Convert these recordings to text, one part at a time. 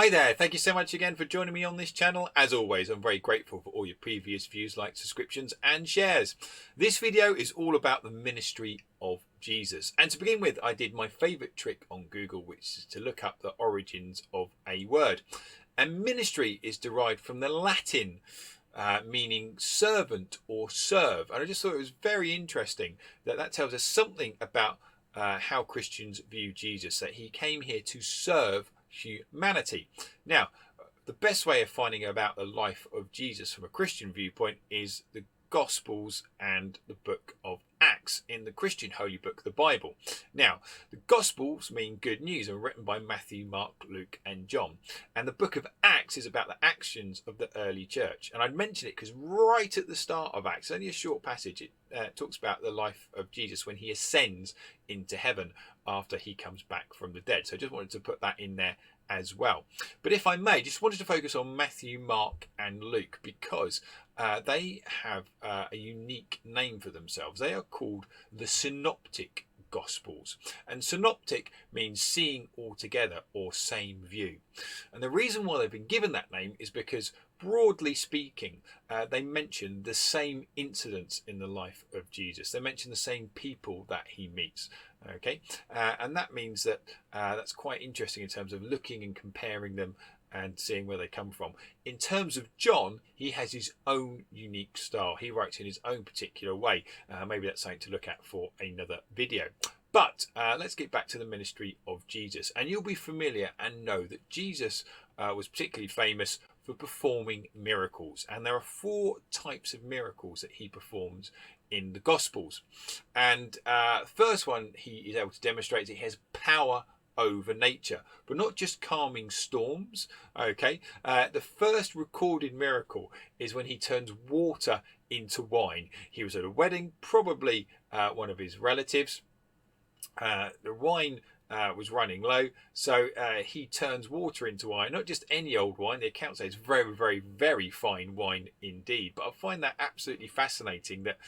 Hi there, thank you so much again for joining me on this channel. As always, I'm very grateful for all your previous views, likes, subscriptions and shares. This video is all about the ministry of Jesus. And to begin with, I did my favourite trick on Google, which is to look up the origins of a word. And ministry is derived from the Latin meaning servant or serve. And I just thought it was very interesting that tells us something about how Christians view Jesus, that he came here to serve humanity. Now, the best way of finding out about the life of Jesus from a Christian viewpoint is the Gospels and the book of Acts in the Christian holy book, the Bible. Now, the Gospels mean good news and written by Matthew, Mark, Luke and John. And the book of Acts is about the actions of the early church. And I'd mention it because right at the start of Acts, only a short passage, it talks about the life of Jesus when he ascends into heaven after he comes back from the dead. So I just wanted to put that in there as well. But if I may, just wanted to focus on Matthew, Mark and Luke because they have a unique name for themselves. They are called the Synoptic Gospels, and synoptic means seeing all together or same view. And the reason why they've been given that name is because, broadly speaking, they mention the same incidents in the life of Jesus. They mention the same people that he meets. Okay, and that means that that's quite interesting in terms of looking and comparing them and seeing where they come from. In terms of John, he has his own unique style. He writes in his own particular way. Maybe that's something to look at for another video. But let's get back to the ministry of Jesus. And you'll be familiar and know that Jesus was particularly famous for performing miracles. And there are 4 types of miracles that he performs in the Gospels. And first one he is able to demonstrate that he has power over nature, but not just calming storms. Okay, the first recorded miracle is when he turns water into wine. He was at a wedding, probably one of his relatives. The wine was running low, so he turns water into wine. Not just any old wine. The account says very, very, very fine wine indeed. But I find that absolutely fascinating that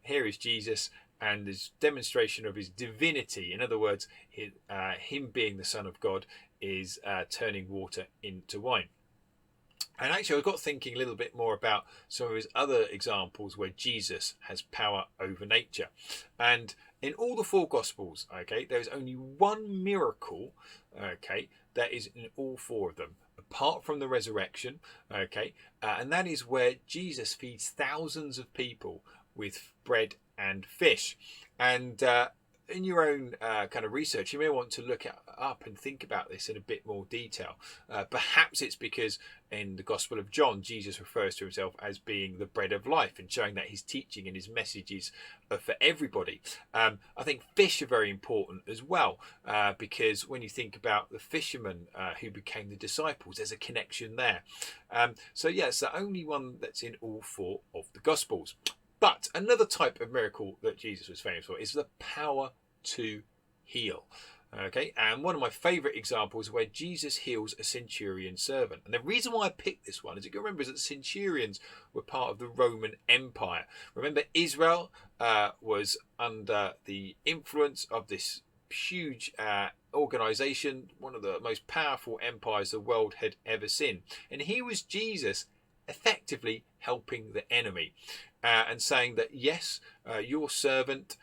here is Jesus and this demonstration of his divinity. In other words, him being the Son of God is turning water into wine. And actually, I got thinking a little bit more about some of his other examples where Jesus has power over nature. And in all the 4 Gospels, okay, there is only one miracle, okay, that is in all 4 of them, apart from the resurrection, okay, and that is where Jesus feeds thousands of people with bread and fish. And in your own kind of research, you may want to look up and think about this in a bit more detail. Perhaps it's because in the Gospel of John, Jesus refers to himself as being the bread of life and showing that his teaching and his messages are for everybody. I think fish are very important as well, because when you think about the fishermen who became the disciples, there's a connection there. So yeah, it's the only one that's in all 4 of the Gospels. But another type of miracle that Jesus was famous for is the power to heal. Okay, and one of my favourite examples where Jesus heals a centurion servant. And the reason why I picked this one is you can remember is that the centurions were part of the Roman Empire. Remember, Israel was under the influence of this huge organisation, one of the most powerful empires the world had ever seen. And here was Jesus effectively helping the enemy and saying that, yes, your servant,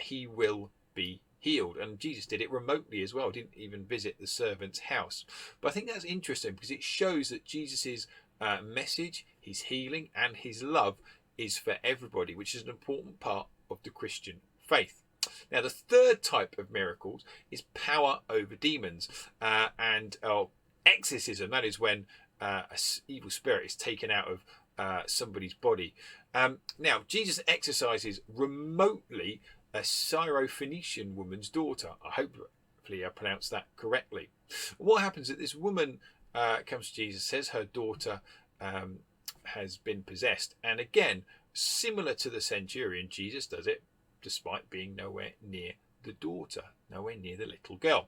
he will be healed. And Jesus did it remotely as well, didn't even visit the servant's house. But I think that's interesting because it shows that Jesus's message, his healing and his love is for everybody, which is an important part of the Christian faith. Now, the third type of miracles is power over demons and exorcism. That is when an evil spirit is taken out of somebody's body. Now, Jesus exorcises remotely a Syrophoenician woman's daughter. Hopefully I pronounced that correctly. What happens is that this woman comes to Jesus, says her daughter has been possessed. And again, similar to the centurion, Jesus does it despite being nowhere near the daughter, nowhere near the little girl.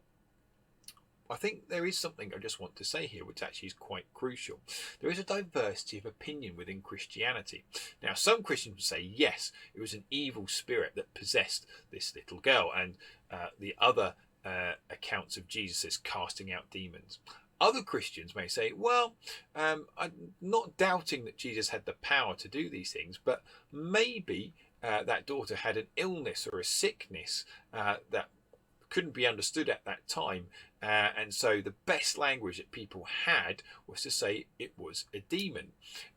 I think there is something I just want to say here which actually is quite crucial. There is a diversity of opinion within Christianity. Now, some Christians would say, yes, it was an evil spirit that possessed this little girl, and the other accounts of Jesus as casting out demons. Other Christians may say, well, I'm not doubting that Jesus had the power to do these things, but maybe that daughter had an illness or a sickness that couldn't be understood at that time. And so the best language that people had was to say it was a demon.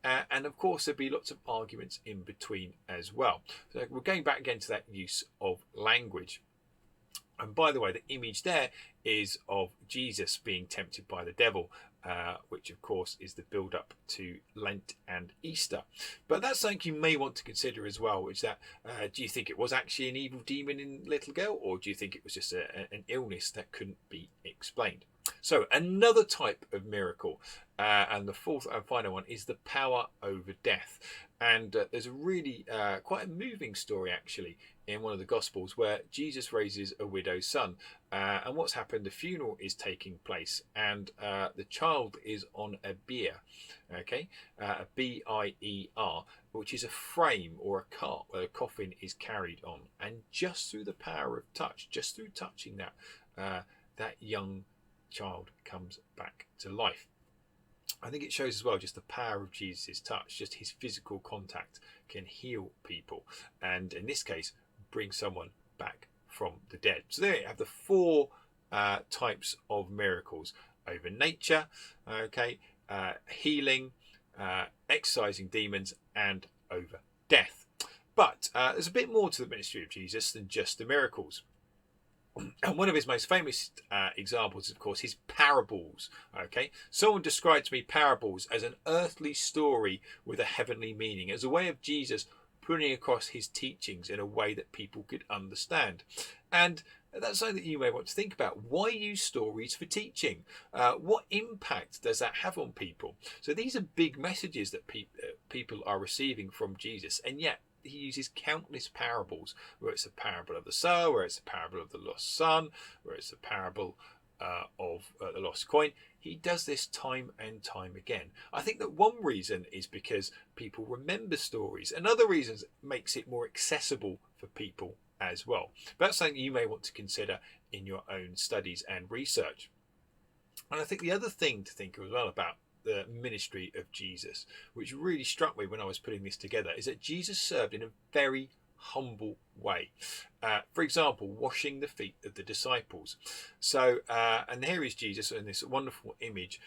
And of course, there'd be lots of arguments in between as well. So we're going back again to that use of language. And by the way, the image there is of Jesus being tempted by the devil, which of course is the build up to Lent and Easter. But that's something you may want to consider as well, which is that do you think it was actually an evil demon in little girl, or do you think it was just an illness that couldn't be explained? So another type of miracle, and the fourth and final one, is the power over death. And there's a really quite a moving story actually in one of the Gospels where Jesus raises a widow's son. And what's happened, the funeral is taking place and the child is on a bier, okay, a B-I-E-R, which is a frame or a cart where a coffin is carried on. And just through the power of touch, just through touching that, that young child comes back to life. I think it shows as well just the power of Jesus' touch, just his physical contact can heal people, and in this case bring someone back from the dead. So there you have the four types of miracles: over nature, okay, healing, exorcising demons, and over death. But there's a bit more to the ministry of Jesus than just the miracles. And one of his most famous examples is, of course, his parables. Okay, someone described to me parables as an earthly story with a heavenly meaning, as a way of Jesus putting across his teachings in a way that people could understand. And that's something that you may want to think about. Why use stories for teaching? What impact does that have on people? So these are big messages that people are receiving from Jesus, and yet he uses countless parables, where it's a parable of the sower, where it's a parable of the lost son, where it's a parable of the lost coin. He does this time and time again. I think that one reason is because people remember stories, and other reasons makes it more accessible for people as well. But that's something you may want to consider in your own studies and research. And I think the other thing to think as well about the ministry of Jesus, which really struck me when I was putting this together, is that Jesus served in a very humble way. For example, washing the feet of the disciples. So, and here is Jesus in this wonderful image,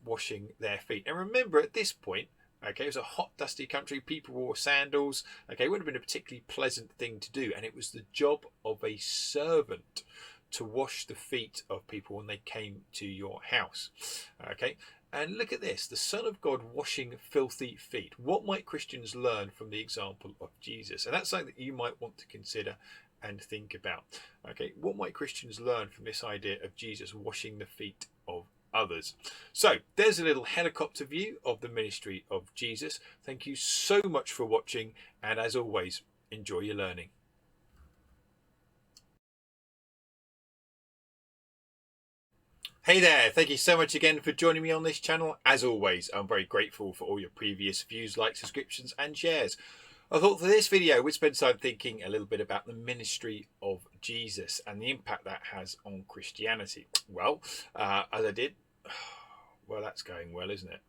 washing their feet. And remember, at this point, okay, it was a hot, dusty country. People wore sandals. Okay, it would have been a particularly pleasant thing to do, and it was the job of a servant to wash the feet of people when they came to your house. Okay. And look at this, the Son of God washing filthy feet. What might Christians learn from the example of Jesus? And that's something that you might want to consider and think about. Okay, what might Christians learn from this idea of Jesus washing the feet of others? So there's a little helicopter view of the ministry of Jesus. Thank you so much for watching, and as always, enjoy your learning. Hey there, thank you so much again for joining me on this channel. As always, I'm very grateful for all your previous views, likes, subscriptions and shares. I thought for this video we'd spend time thinking a little bit about the ministry of Jesus and the impact that has on Christianity. Well, as I did, well, that's going well, isn't it?